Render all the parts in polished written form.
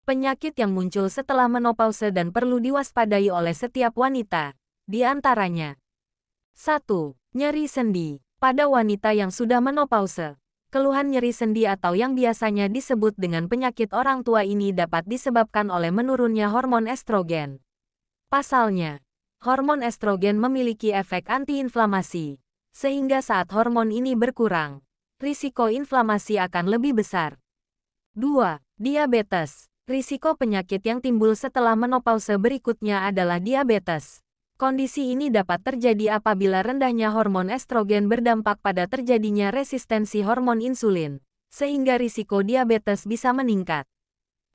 Penyakit yang muncul setelah menopause dan perlu diwaspadai oleh setiap wanita. Di antaranya 1. Nyeri sendi. Pada wanita yang sudah menopause, keluhan nyeri sendi atau yang biasanya disebut dengan penyakit orang tua ini dapat disebabkan oleh menurunnya hormon estrogen. Pasalnya, hormon estrogen memiliki efek antiinflamasi, sehingga saat hormon ini berkurang, risiko inflamasi akan lebih besar. 2. Diabetes. Risiko penyakit yang timbul setelah menopause berikutnya adalah diabetes. Kondisi ini dapat terjadi apabila rendahnya hormon estrogen berdampak pada terjadinya resistensi hormon insulin, sehingga risiko diabetes bisa meningkat.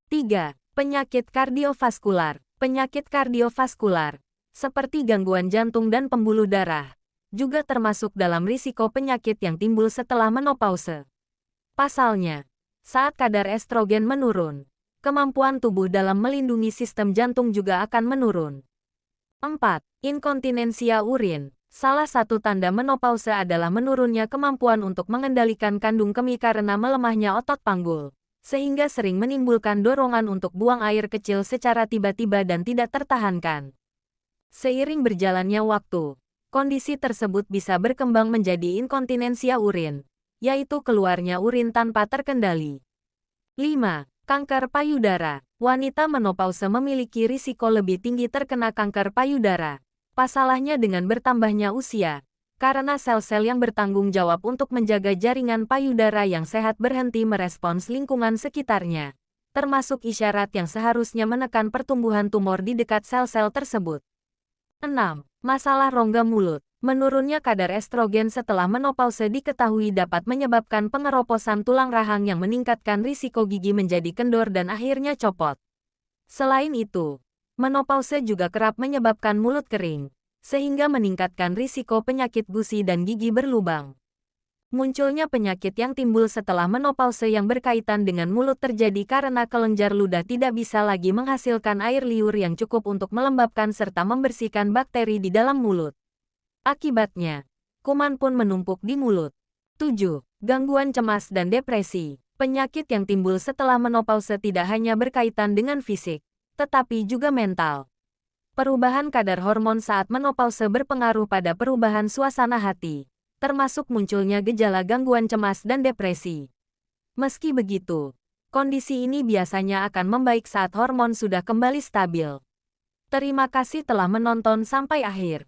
3. Penyakit kardiovaskular. Penyakit kardiovaskular, seperti gangguan jantung dan pembuluh darah, juga termasuk dalam risiko penyakit yang timbul setelah menopause. Pasalnya, saat kadar estrogen menurun, kemampuan tubuh dalam melindungi sistem jantung juga akan menurun. 4. Inkontinensia urin. Salah satu tanda menopause adalah menurunnya kemampuan untuk mengendalikan kandung kemih karena melemahnya otot panggul, sehingga sering menimbulkan dorongan untuk buang air kecil secara tiba-tiba dan tidak tertahankan. Seiring berjalannya waktu, kondisi tersebut bisa berkembang menjadi inkontinensia urin, yaitu keluarnya urin tanpa terkendali. 5. Kanker payudara. Wanita menopause memiliki risiko lebih tinggi terkena kanker payudara. Pasalnya dengan bertambahnya usia, karena sel-sel yang bertanggung jawab untuk menjaga jaringan payudara yang sehat berhenti merespons lingkungan sekitarnya, termasuk isyarat yang seharusnya menekan pertumbuhan tumor di dekat sel-sel tersebut. 6. Masalah rongga mulut. Menurunnya kadar estrogen setelah menopause diketahui dapat menyebabkan pengeroposan tulang rahang yang meningkatkan risiko gigi menjadi kendor dan akhirnya copot. Selain itu, menopause juga kerap menyebabkan mulut kering, sehingga meningkatkan risiko penyakit gusi dan gigi berlubang. Munculnya penyakit yang timbul setelah menopause yang berkaitan dengan mulut terjadi karena kelenjar ludah tidak bisa lagi menghasilkan air liur yang cukup untuk melembabkan serta membersihkan bakteri di dalam mulut. Akibatnya, kuman pun menumpuk di mulut. 7. Gangguan cemas dan depresi. Penyakit yang timbul setelah menopause tidak hanya berkaitan dengan fisik, tetapi juga mental. Perubahan kadar hormon saat menopause berpengaruh pada perubahan suasana hati, termasuk munculnya gejala gangguan cemas dan depresi. Meski begitu, kondisi ini biasanya akan membaik saat hormon sudah kembali stabil. Terima kasih telah menonton sampai akhir.